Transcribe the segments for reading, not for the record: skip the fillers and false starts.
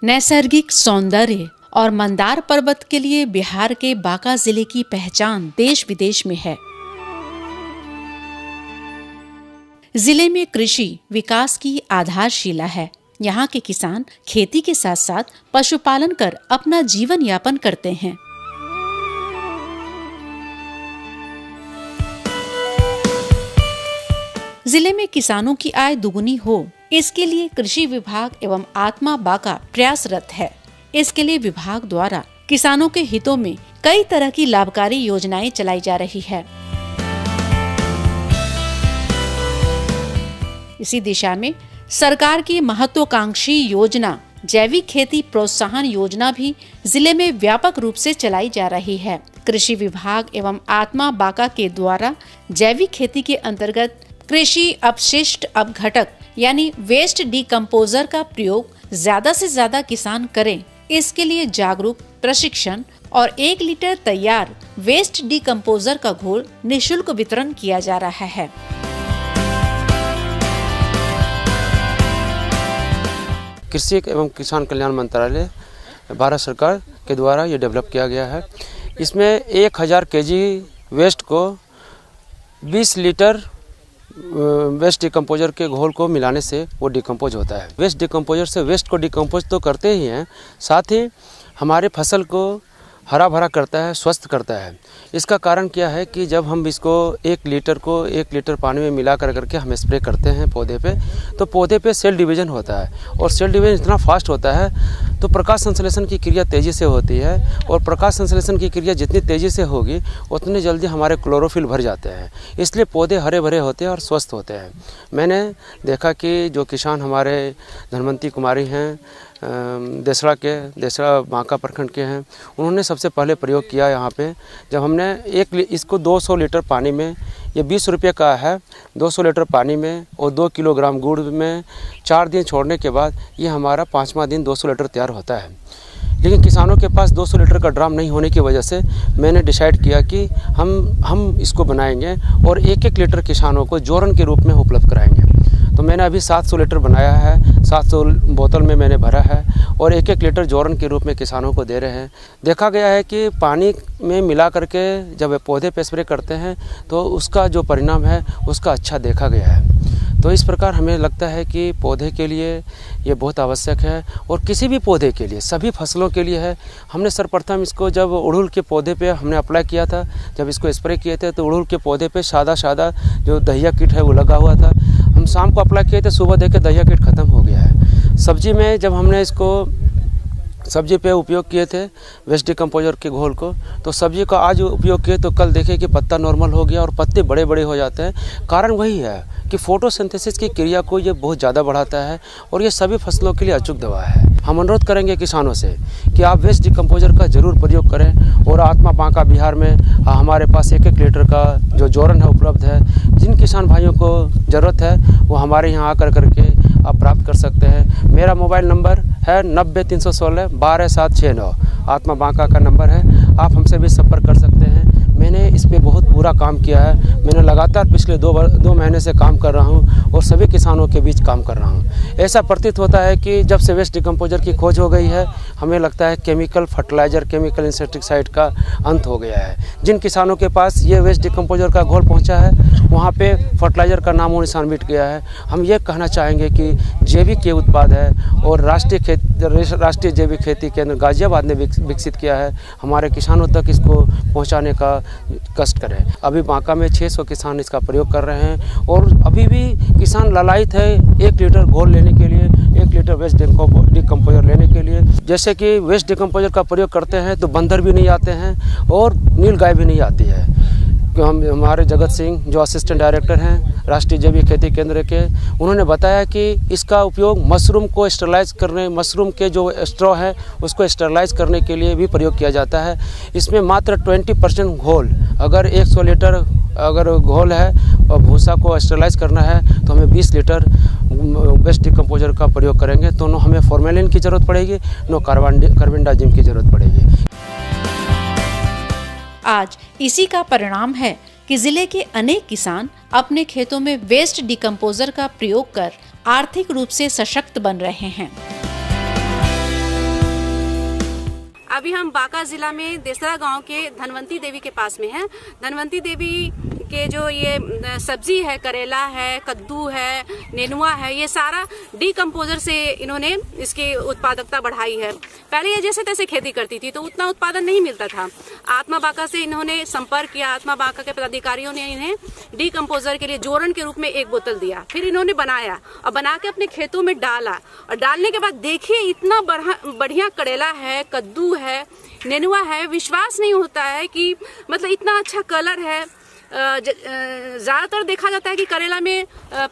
नैसर्गिक सौंदर्य और मंदार पर्वत के लिए बिहार के बांका जिले की पहचान देश विदेश में है। जिले में कृषि विकास की आधारशिला है। यहाँ के किसान खेती के साथ साथ पशुपालन कर अपना जीवन यापन करते हैं। जिले में किसानों की आय दुगुनी हो, इसके लिए कृषि विभाग एवं आत्मा बांका प्रयासरत है। इसके लिए विभाग द्वारा किसानों के हितों में कई तरह की लाभकारी योजनाएं चलाई जा रही है। इसी दिशा में सरकार की महत्वाकांक्षी योजना जैविक खेती प्रोत्साहन योजना भी जिले में व्यापक रूप से चलाई जा रही है। कृषि विभाग एवं आत्मा बांका के द्वारा जैविक खेती के अंतर्गत कृषि अपशिष्ट अपघटक यानी वेस्ट डिकम्पोजर का प्रयोग ज्यादा से ज्यादा किसान करें, इसके लिए जागरूक प्रशिक्षण और 1 लीटर तैयार वेस्ट डिकम्पोजर का घोल निःशुल्क वितरण किया जा रहा है। कृषि एवं किसान कल्याण मंत्रालय भारत सरकार के द्वारा ये डेवलप किया गया है। इसमें 1000 केजी वेस्ट को 20 लीटर वेस्ट डिकम्पोजर के घोल को मिलाने से वो डिकम्पोज होता है। वेस्ट डिकम्पोजर से वेस्ट को डिकम्पोज तो करते ही हैं, साथ ही हमारे फसल को हरा भरा करता है, स्वस्थ करता है। इसका कारण क्या है कि जब हम इसको 1 लीटर पानी में मिला करके हम स्प्रे करते हैं पौधे पे, तो पौधे पे सेल डिवीज़न होता है और सेल डिवीज़न इतना फास्ट होता है तो प्रकाश संश्लेषण की क्रिया तेज़ी से होती है और प्रकाश संश्लेषण की क्रिया जितनी तेज़ी से होगी उतनी जल्दी हमारे क्लोरोफिल भर जाते हैं, इसलिए पौधे हरे भरे होते हैं और स्वस्थ होते हैं। मैंने देखा कि जो किसान हमारे धनवंती कुमारी हैं, देसरा बांका प्रखंड के हैं, उन्होंने सबसे पहले प्रयोग किया यहाँ पे। जब हमने इसको 200 लीटर पानी में, ये 20 रुपये का है, 200 लीटर पानी में और 2 किलोग्राम गुड़ में 4 दिन छोड़ने के बाद ये हमारा 5वां दिन 200 लीटर तैयार होता है। लेकिन किसानों के पास 200 लीटर का ड्राम नहीं होने की वजह से मैंने डिसाइड किया कि हम इसको बनाएंगे और 1-1 लीटर किसानों को जोरन के रूप में उपलब्ध कराएंगे। तो मैंने अभी 700 लीटर बनाया है, 700 बोतल में मैंने भरा है और 1-1 लीटर जोरन के रूप में किसानों को दे रहे हैं। देखा गया है कि पानी में मिला करके जब पौधे पे स्प्रे करते हैं तो उसका जो परिणाम है उसका अच्छा देखा गया है। तो इस प्रकार हमें लगता है कि पौधे के लिए ये बहुत आवश्यक है और किसी भी पौधे के लिए, सभी फसलों के लिए है। हमने सर्वप्रथम इसको जब उड़हुल के पौधे पे हमने अप्लाई किया था, जब इसको स्प्रे किए थे तो उड़हुल के पौधे पे सादा जो दहिया कीट है वो लगा हुआ था। हम शाम को अप्लाई किए थे, सुबह देखे दहिया कीट ख़त्म हो गया है। सब्जी में जब हमने इसको सब्जी पे उपयोग किए थे वेस्ट डिकम्पोजर के घोल को, तो सब्जी का आज उपयोग किए तो कल देखे कि पत्ता नॉर्मल हो गया और पत्ते बड़े बड़े हो जाते हैं। कारण वही है कि फोटोसिंथेसिस की क्रिया को ये बहुत ज़्यादा बढ़ाता है और ये सभी फसलों के लिए अचूक दवा है। हम अनुरोध करेंगे किसानों से कि आप वेस्ट डिकम्पोजर का ज़रूर प्रयोग करें और आत्मा बांका बिहार में हमारे पास 1-1 लीटर का जो जोरन है उपलब्ध है। जिन किसान भाइयों को ज़रूरत है वो हमारे यहाँ आकर करके आप प्राप्त कर सकते हैं। मेरा मोबाइल नंबर है 90 316 12769, आत्मा बांका का नंबर है। आप हमसे भी संपर्क कर सकते हैं। मैंने इस पे बहुत पूरा काम किया है। मैंने लगातार पिछले 2 महीने से काम कर रहा हूँ और सभी किसानों के बीच काम कर रहा हूँ। ऐसा प्रतीत होता है कि जब से वेस्ट डिकम्पोजर की खोज हो गई है, हमें लगता है केमिकल फर्टिलाइज़र, केमिकल इंसेक्टिसाइड का अंत हो गया है। जिन किसानों के पास ये वेस्ट डिकम्पोजर का घोल पहुँचा है वहाँ पे फर्टिलाइज़र का नामो निशान मिट गया है। हम ये कहना चाहेंगे कि जैविक ये उत्पाद है और राष्ट्रीय जैविक खेती केंद्र गाजियाबाद ने विकसित किया है। हमारे किसानों तक इसको पहुँचाने का कष्ट करें। अभी बांका में 600 किसान इसका प्रयोग कर रहे हैं और अभी भी किसान ललायित है 1 लीटर घोल लेने के लिए, 1 लीटर वेस्ट डिकम्पोजर लेने के लिए। जैसे कि वेस्ट डिकम्पोजर का प्रयोग करते हैं तो बंदर भी नहीं आते हैं और नीलगाय भी नहीं आती है। हमारे जगत सिंह जो असिस्टेंट डायरेक्टर हैं राष्ट्रीय जैविक खेती केंद्र के, उन्होंने बताया कि इसका उपयोग मशरूम को स्टरलाइज करने, मशरूम के जो स्ट्रॉ है उसको स्टरलाइज करने के लिए भी प्रयोग किया जाता है। इसमें मात्र 20% घोल, अगर 100 लीटर अगर घोल है और भूसा को स्टरलाइज करना है तो हमें 20 लीटर वेस्ट डिकम्पोजर का प्रयोग करेंगे तो न हमें फॉर्मेलिन की ज़रूरत पड़ेगी, न कार्बेंडाजिम की ज़रूरत पड़ेगी। आज इसी का परिणाम है कि जिले के अनेक किसान अपने खेतों में वेस्ट डिकम्पोजर का प्रयोग कर आर्थिक रूप से सशक्त बन रहे हैं। अभी हम बांका जिला में देसरा गांव के धनवंती देवी के पास में हैं। धनवंती देवी के जो ये सब्जी है, करेला है, कद्दू है, नेनुआ है, ये सारा डीकम्पोजर से इन्होंने इसकी उत्पादकता बढ़ाई है। पहले ये जैसे तैसे खेती करती थी तो उतना उत्पादन नहीं मिलता था। आत्मा बांका से इन्होंने संपर्क किया, आत्मा बांका के पदाधिकारियों ने इन्हें डीकम्पोजर के लिए जोरन के रूप में एक बोतल दिया। फिर इन्होंने बनाया और बना के अपने खेतों में डाला और डालने के बाद देखिए इतना बढ़िया करेला है, कद्दू है, नेनुआ है। विश्वास नहीं होता है कि मतलब इतना अच्छा कलर है। ज्यादातर देखा जाता है कि करेला में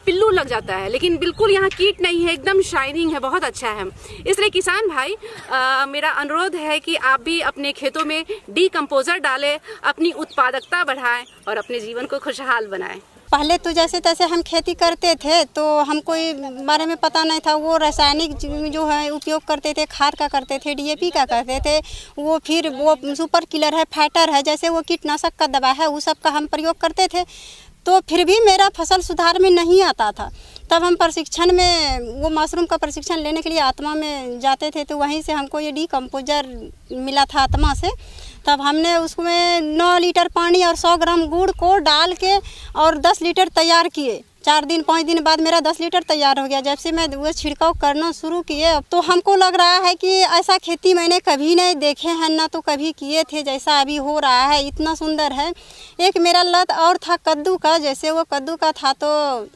पिल्लू लग जाता है, लेकिन बिल्कुल यहाँ कीट नहीं है, एकदम शाइनिंग है, बहुत अच्छा है। इसलिए किसान भाई मेरा अनुरोध है कि आप भी अपने खेतों में डीकम्पोजर डालें, अपनी उत्पादकता बढ़ाएं और अपने जीवन को खुशहाल बनाएं। पहले तो जैसे तैसे हम खेती करते थे तो हमको बारे में पता नहीं था। वो रासायनिक जो है उपयोग करते थे, खाद का करते थे, डीएपी का करते थे, वो फिर वो सुपर किलर है, फैटर है, जैसे वो कीटनाशक का दवा है, वो सब का हम प्रयोग करते थे। तो फिर भी मेरा फसल सुधार में नहीं आता था। तब हम प्रशिक्षण में वो मशरूम का प्रशिक्षण लेने के लिए आत्मा में जाते थे, तो वहीं से हमको ये डीकम्पोजर मिला था आत्मा से। तब हमने उसमें 9 लीटर पानी और 100 ग्राम गुड़ को डाल के और 10 लीटर तैयार किए। 4 दिन 5 दिन बाद मेरा 10 लीटर तैयार हो गया। जब से मैं वो छिड़काव करना शुरू किए तो हमको लग रहा है कि ऐसा खेती मैंने कभी नहीं देखे हैं, ना तो कभी किए थे जैसा अभी हो रहा है, इतना सुंदर है। एक मेरा लत और था कद्दू का, जैसे वो कद्दू का था तो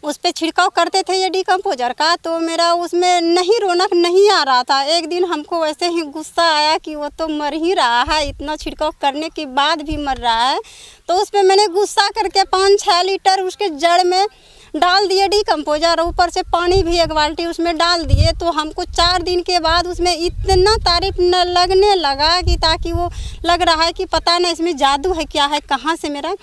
उस पर छिड़काव करते थे ये डीकम्पोजर का, तो मेरा उसमें नहीं रौनक नहीं आ रहा था। एक दिन हमको वैसे ही गुस्सा आया कि वो तो मर ही रहा है, इतना छिड़काव करने के बाद भी मर रहा है। तो उस पर मैंने गुस्सा करके 5-6 लीटर उसके जड़ में डाल दिए डीकम्पोजर, ऊपर से पानी भी 1 बाल्टी उसमें डाल दिए। तो हमको 4 दिन के बाद उसमें इतना तारीफ न लगने लगा कि ताकि वो लग रहा है कि पता नहीं इसमें जादू है क्या है, कहाँ से मेरा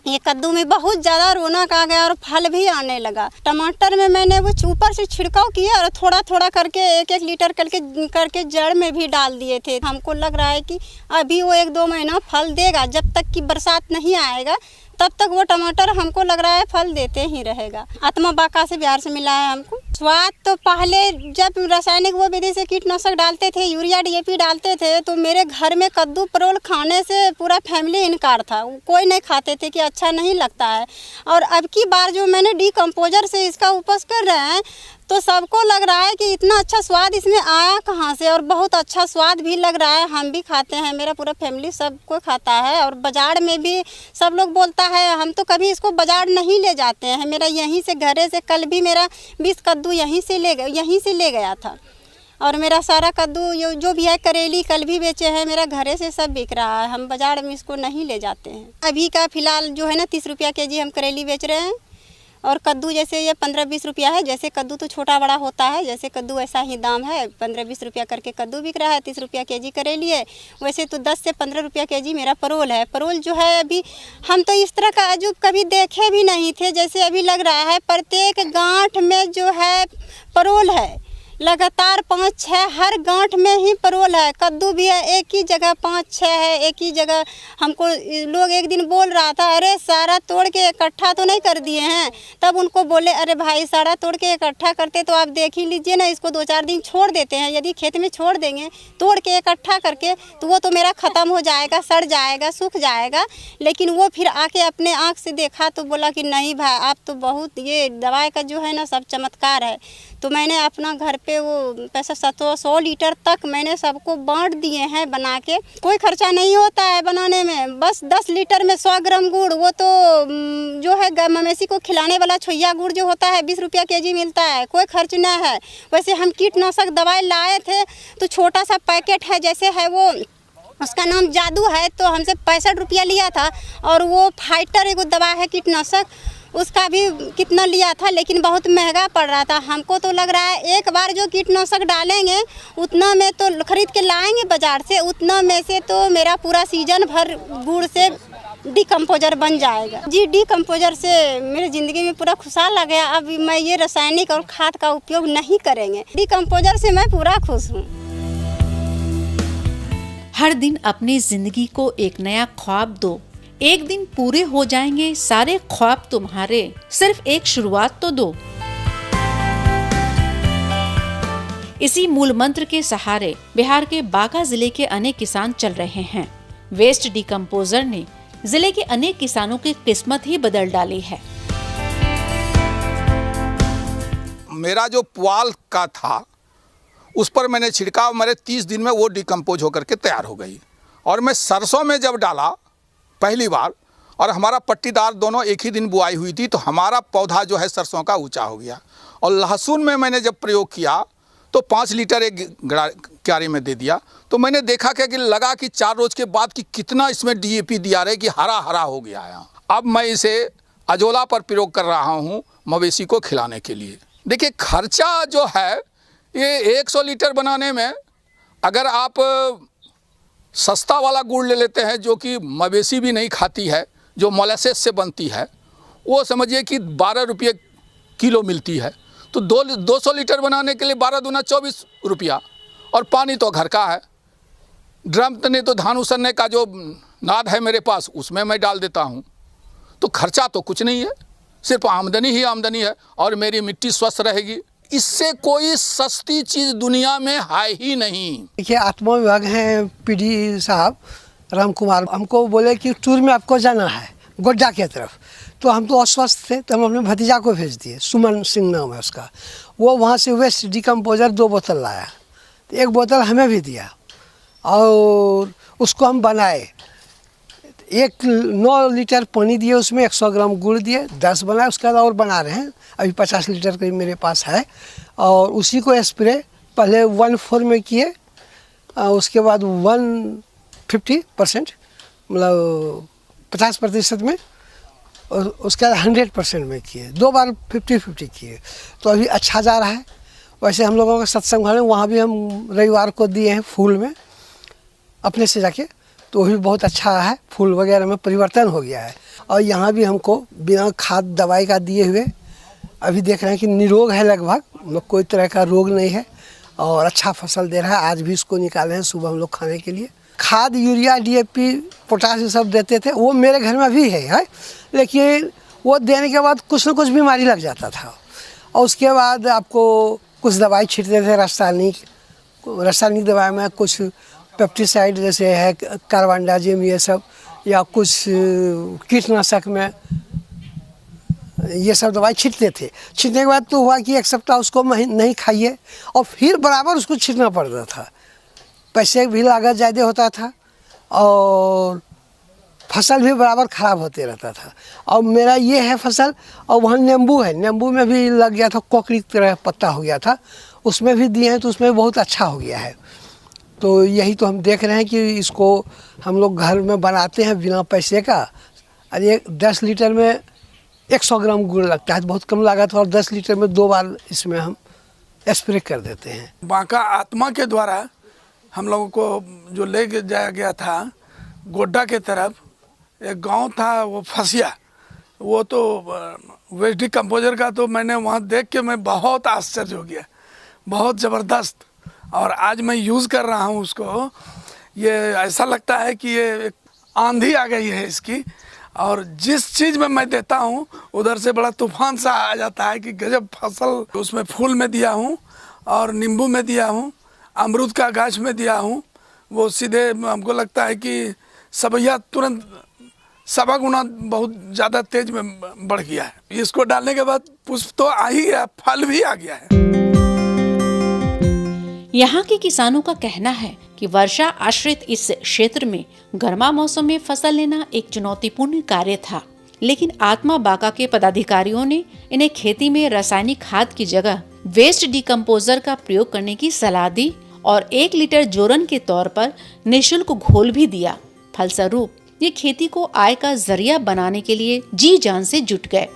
ये कद्दू में बहुत ज़्यादा रौनक आ गया और फल भी आने लगा। टमाटर में मैंने वो ऊपर से छिड़काव किया और थोड़ा थोड़ा करके 1-1 लीटर करके जड़ में भी डाल दिए थे। हमको लग रहा है कि अभी वो 1-2 महीना फल देगा, जब तक कि बरसात नहीं आएगा तब तक वो टमाटर हमको लग रहा है फल देते ही रहेगा। आत्मा बांका से बिहार से मिला है हमको। स्वाद तो पहले जब रासायनिक वो विधि से कीटनाशक डालते थे, यूरिया डीएपी डालते थे, तो मेरे घर में कद्दू परोल खाने से पूरा फैमिली इनकार था, कोई नहीं खाते थे कि अच्छा नहीं लगता है। और अब की बार जो मैंने डीकम्पोजर से इसका उपज कर रहे हैं तो सबको लग रहा है कि इतना अच्छा स्वाद इसमें आया कहाँ से, और बहुत अच्छा स्वाद भी लग रहा है। हम भी खाते हैं, मेरा पूरा फैमिली सब कोई खाता है, और बाज़ार में भी सब लोग बोलता है। हम तो कभी इसको बाज़ार नहीं ले जाते हैं, मेरा यहीं से घरे से कल भी मेरा 20 कद्दू यहीं से ले गया था। और मेरा सारा कद्दू जो भी है, करेली कल भी बेचे हैं, मेरा घरे से सब बिक रहा है। हम बाज़ार में इसको नहीं ले जाते हैं। अभी का फ़िलहाल जो है ना 30 रुपया केजी हम करेली बेच रहे हैं, और कद्दू जैसे ये 15-20 रुपया है। जैसे कद्दू तो छोटा बड़ा होता है, जैसे कद्दू ऐसा ही दाम है। 15-20 रुपया करके कद्दू बिक रहा है, 30 रुपया केजी करेली है। वैसे तो 10 से 15 रुपया केजी मेरा परोल है। परोल जो है अभी हम तो इस तरह का अजूब कभी देखे भी नहीं थे, जैसे अभी लग रहा है प्रत्येक गांठ में जो है परोल है। लगातार 5-6 हर गांठ में ही परोल है। कद्दू भी है, एक ही जगह 5-6 है, एक ही जगह। हमको लोग एक दिन बोल रहा था, अरे सारा तोड़ के इकट्ठा तो नहीं कर दिए हैं? तब उनको बोले, अरे भाई सारा तोड़ के इकट्ठा करते तो आप देख ही लीजिए ना, इसको 2-4 दिन छोड़ देते हैं। यदि खेत में छोड़ देंगे तोड़ के इकट्ठा करके तो वो तो मेरा ख़त्म हो जाएगा, सड़ जाएगा, सूख जाएगा। लेकिन वो फिर आके अपने आँख से देखा तो बोला कि नहीं भाई, आप तो बहुत ये दवाई का जो है ना सब चमत्कार है। तो मैंने अपना घर पे वो पैसा 100 लीटर तक मैंने सबको बांट दिए हैं बना के। कोई खर्चा नहीं होता है बनाने में, बस 10 लीटर में 100 ग्राम गुड़, वो तो जो है मवेशी को खिलाने वाला छोइया गुड़ जो होता है 20 रुपया केजी मिलता है, कोई खर्च ना है। वैसे हम कीटनाशक दवाई लाए थे तो छोटा सा पैकेट है, जैसे है वो उसका नाम जादू है, तो हमसे 65 रुपया लिया था। और वो फाइटर एक दवा है कीटनाशक, उसका भी कितना लिया था, लेकिन बहुत महंगा पड़ रहा था। हमको तो लग रहा है एक बार जो कीटनाशक डालेंगे उतना में तो खरीद के लाएंगे बाज़ार से, उतना में से तो मेरा पूरा सीजन भर गुड़ से डीकम्पोजर बन जाएगा। जी, डीकम्पोजर से मेरी ज़िंदगी में पूरा खुशहाल आ गया। अब मैं ये रासायनिक और खाद का उपयोग नहीं करेंगे, डीकम्पोजर से मैं पूरा खुश हूँ। हर दिन अपनी जिंदगी को एक नया ख्वाब दो, एक दिन पूरे हो जाएंगे सारे ख्वाब तुम्हारे, सिर्फ एक शुरुआत तो दो। इसी मूल मंत्र के सहारे बिहार के बांका जिले के अनेक किसान चल रहे हैं। वेस्ट डिकम्पोजर ने जिले के अनेक किसानों की किस्मत ही बदल डाली है। मेरा जो पुआल का था उस पर मैंने छिड़काव, मेरे 30 दिन में वो डिकम्पोज होकर के तैयार हो गई। और मैं सरसों में जब डाला पहली बार, और हमारा पट्टीदार दोनों एक ही दिन बुआई हुई थी, तो हमारा पौधा जो है सरसों का ऊंचा हो गया। और लहसुन में मैंने जब प्रयोग किया तो 5 लीटर एक क्यारी में दे दिया। तो मैंने देखा कि लगा कि 4 रोज के बाद कि कितना इसमें DAP दिया रहे कि हरा हरा हो गया है। अब मैं इसे अजोला पर प्रयोग कर रहा हूँ मवेशी को खिलाने के लिए। देखिए खर्चा जो है ये 100 लीटर बनाने में, अगर आप सस्ता वाला गुड़ ले लेते हैं जो कि मवेशी भी नहीं खाती है, जो मोलासेस से बनती है, वो समझिए कि 12 रुपये किलो मिलती है। तो 200 लीटर बनाने के लिए 12 दूना 24 रुपया, और पानी तो घर का है। ड्रम नहीं तो धान उसरने का जो नाद है मेरे पास उसमें मैं डाल देता हूँ। तो खर्चा तो कुछ नहीं है, सिर्फ आमदनी ही आमदनी है, और मेरी मिट्टी स्वस्थ रहेगी। इससे कोई सस्ती चीज़ दुनिया में है ही नहीं। देखिए आत्मा विभाग हैं PD साहब राम कुमार, हमको बोले कि टूर में आपको जाना है गोड्डा की तरफ। तो हम तो अस्वस्थ थे, तो हम अपने भतीजा को भेज दिए, सुमन सिंह नाम है उसका। वो वहाँ से वेस्ट डिकम्पोजर 2 बोतल लाया, तो 1 बोतल हमें भी दिया और उसको हम बनाए। 9 लीटर पानी दिए, उसमें 100 ग्राम गुड़ दिए, 10 बनाए। उसके बाद और बना रहे हैं, अभी 50 लीटर करीब मेरे पास है। और उसी को स्प्रे पहले 1/4 में किए, उसके बाद 150% मतलब 50% में, और उसके बाद 100% में किए। 2 बार 50-50 किए, तो अभी अच्छा जा रहा है। वैसे हम लोगों का सत्संग है, वहाँ भी हम रविवार को दिए हैं फूल में अपने से जाके, तो भी बहुत अच्छा है, फूल वगैरह में परिवर्तन हो गया है। और यहाँ भी हमको बिना खाद दवाई का दिए हुए अभी देख रहे हैं कि निरोग है, लगभग कोई तरह का रोग नहीं है और अच्छा फसल दे रहा है। आज भी इसको निकाले हैं सुबह हम लोग खाने के लिए। खाद यूरिया DAP पोटाश सब देते थे, वो मेरे घर में भी है, लेकिन वो देने के बाद कुछ न कुछ बीमारी लग जाता था। और उसके बाद आपको कुछ दवाई छींटते थे, रासायनिक दवाई में कुछ पेप्टिसाइड जैसे है कार्बनडाजिम, ये सब, या कुछ कीटनाशक में ये सब दवाई छींटते थे। छींटने के बाद तो हुआ कि 1 सप्ताह उसको नहीं खाइए, और फिर बराबर उसको छींटना पड़ता था। पैसे भी लागत ज़्यादा होता था और फसल भी बराबर ख़राब होते रहता था। और मेरा ये है फसल, और वहाँ नींबू है, नींबू में भी लग गया था, कोकड़ी की तरह पत्ता हो गया था, उसमें भी दिए हैं, तो उसमें बहुत अच्छा हो गया है। तो यही तो हम देख रहे हैं कि इसको हम लोग घर में बनाते हैं बिना पैसे का। अरे 10 लीटर में 100 ग्राम गुड़ लगता है, बहुत कम लागत, और 10 लीटर में 2 बार इसमें हम स्प्रे कर देते हैं। बांका आत्मा के द्वारा हम लोगों को जो ले जाया गया था गोड्डा के तरफ, एक गांव था वो फसिया, वो तो वेस्ट डिकम्पोजर का, तो मैंने वहाँ देख के मैं बहुत आश्चर्य हो गया, बहुत ज़बरदस्त। और आज मैं यूज़ कर रहा हूँ उसको, ये ऐसा लगता है कि ये एक आंधी आ गई है इसकी। और जिस चीज़ में मैं देता हूँ उधर से बड़ा तूफान सा आ जाता है कि गजब फसल। उसमें फूल में दिया हूँ और नींबू में दिया हूँ, अमरूद का गाछ में दिया हूँ। वो सीधे हमको लगता है कि सबैया तुरंत 1.25 गुना बहुत ज़्यादा तेज में बढ़ गया है। इसको डालने के बाद पुष्प तो आ ही गया, फल भी आ गया है। यहाँ के किसानों का कहना है कि वर्षा आश्रित इस क्षेत्र में गर्मा मौसम में फसल लेना एक चुनौतीपूर्ण कार्य था, लेकिन आत्मा बांका के पदाधिकारियों ने इन्हें खेती में रासायनिक खाद की जगह वेस्ट डिकम्पोजर का प्रयोग करने की सलाह दी और 1 लीटर जोरन के तौर पर निःशुल्क घोल भी दिया। फलस्वरूप ये खेती को आय का जरिया बनाने के लिए जी जान से जुट गए।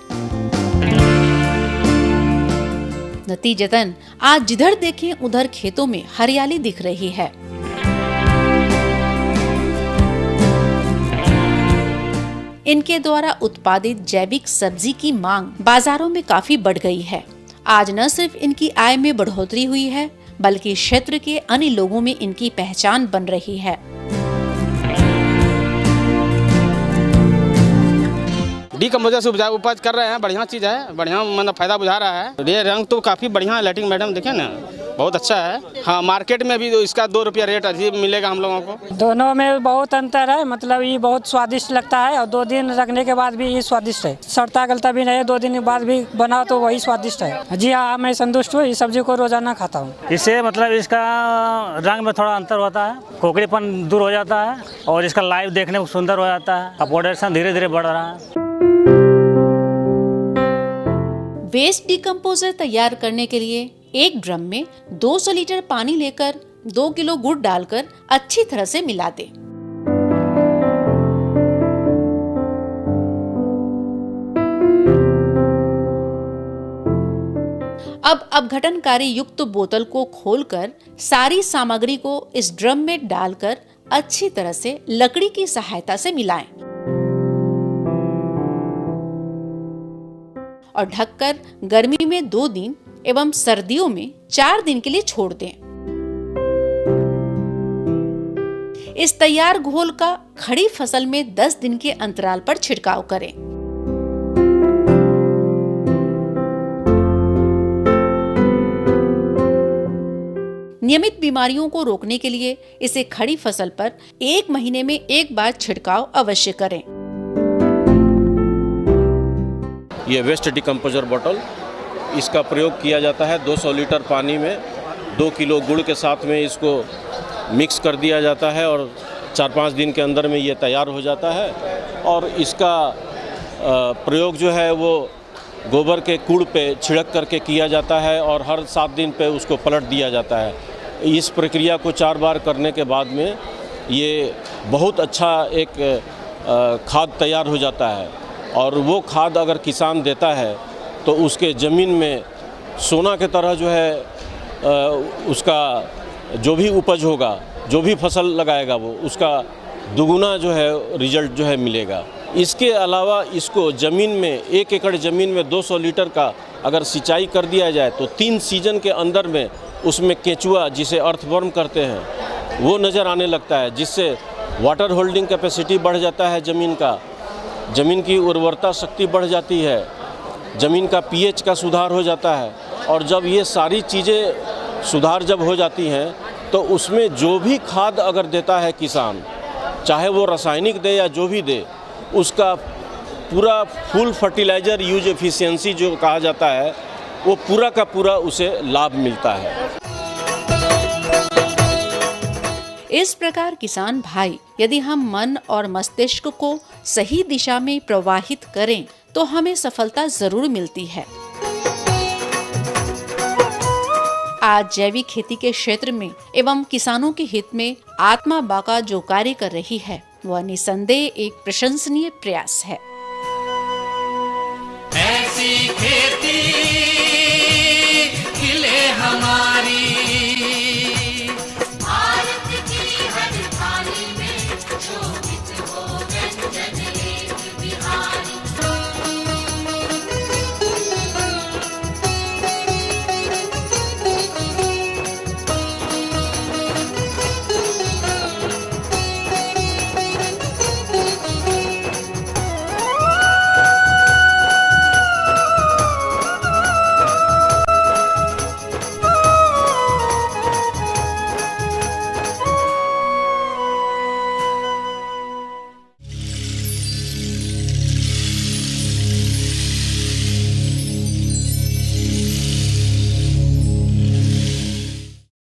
नतीजतन आज जिधर देखें उधर खेतों में हरियाली दिख रही है। इनके द्वारा उत्पादित जैविक सब्जी की मांग बाजारों में काफी बढ़ गई है। आज न सिर्फ इनकी आय में बढ़ोतरी हुई है, बल्कि क्षेत्र के अन्य लोगों में इनकी पहचान बन रही है। डिकम्पोजर से उपज कर रहे हैं, बढ़िया चीज़ है, बढ़िया मतलब फायदा बुझा रहा है। ये रंग तो काफ़ी बढ़िया है, लाइटिंग मैडम देखिए ना, बहुत अच्छा है। हाँ, मार्केट में भी इसका 2 रुपया रेट अजीब मिलेगा हम लोगों को। दोनों में बहुत अंतर है, मतलब ये बहुत स्वादिष्ट लगता है और 2 दिन रखने के बाद भी ये स्वादिष्ट है, सड़ता गलता भी नहीं है। 2 दिन के बाद भी बनाओ तो वही स्वादिष्ट है। जी हाँ, मैं संतुष्ट हूँ, इस सब्जी को रोजाना खाता हूँ। इससे मतलब इसका रंग में थोड़ा अंतर होता है, खोखलीपन दूर हो जाता है और इसका लाइव देखने को सुंदर हो जाता है। अपॉर्डेशन धीरे धीरे बढ़ रहा है। वेस्ट डिकम्पोजर तैयार करने के लिए एक ड्रम में 200 लीटर पानी लेकर 2 किलो गुड़ डालकर अच्छी तरह से मिला दें। अब अपघटनकारी युक्त बोतल को खोलकर सारी सामग्री को इस ड्रम में डालकर अच्छी तरह से लकड़ी की सहायता से मिलाएं और ढककर गर्मी में 2 दिन एवं सर्दियों में 4 दिन के लिए छोड़ दें। इस तैयार घोल का खड़ी फसल में 10 दिन के अंतराल पर छिड़काव करें। नियमित बीमारियों को रोकने के लिए इसे खड़ी फसल पर 1 महीने में 1 बार छिड़काव अवश्य करें। ये वेस्ट डिकम्पोजर बॉटल, इसका प्रयोग किया जाता है 200 लीटर पानी में 2 किलो गुड़ के साथ में इसको मिक्स कर दिया जाता है और 4-5 दिन के अंदर में ये तैयार हो जाता है। और इसका प्रयोग जो है वो गोबर के कूड़ पे छिड़क करके किया जाता है और हर 7 दिन पे उसको पलट दिया जाता है। इस प्रक्रिया को 4 बार करने के बाद में ये बहुत अच्छा एक खाद तैयार हो जाता है और वो खाद अगर किसान देता है तो उसके ज़मीन में सोना के तरह जो है उसका जो भी उपज होगा, जो भी फसल लगाएगा वो उसका दुगुना जो है रिजल्ट जो है मिलेगा। इसके अलावा इसको ज़मीन में 1 एकड़ ज़मीन में 200 लीटर का अगर सिंचाई कर दिया जाए तो 3 सीजन के अंदर में उसमें केंचुआ, जिसे अर्थवर्म करते हैं, वो नज़र आने लगता है, जिससे वाटर होल्डिंग कैपेसिटी बढ़ जाता है ज़मीन का, ज़मीन की उर्वरता शक्ति बढ़ जाती है, ज़मीन का पीएच का सुधार हो जाता है। और जब ये सारी चीज़ें सुधार जब हो जाती हैं तो उसमें जो भी खाद अगर देता है किसान, चाहे वो रासायनिक दे या जो भी दे, उसका पूरा फुल फर्टिलाइज़र यूज एफिशिएंसी जो कहा जाता है वो पूरा का पूरा उसे लाभ मिलता है। इस प्रकार किसान भाई, यदि हम मन और मस्तिष्क को सही दिशा में प्रवाहित करें तो हमें सफलता जरूर मिलती है। आज जैविक खेती के क्षेत्र में एवं किसानों के हित में आत्मा बाका जो कार्य कर रही है वह निसंदेह एक प्रशंसनीय प्रयास है। ऐसी खेती खिले हमारी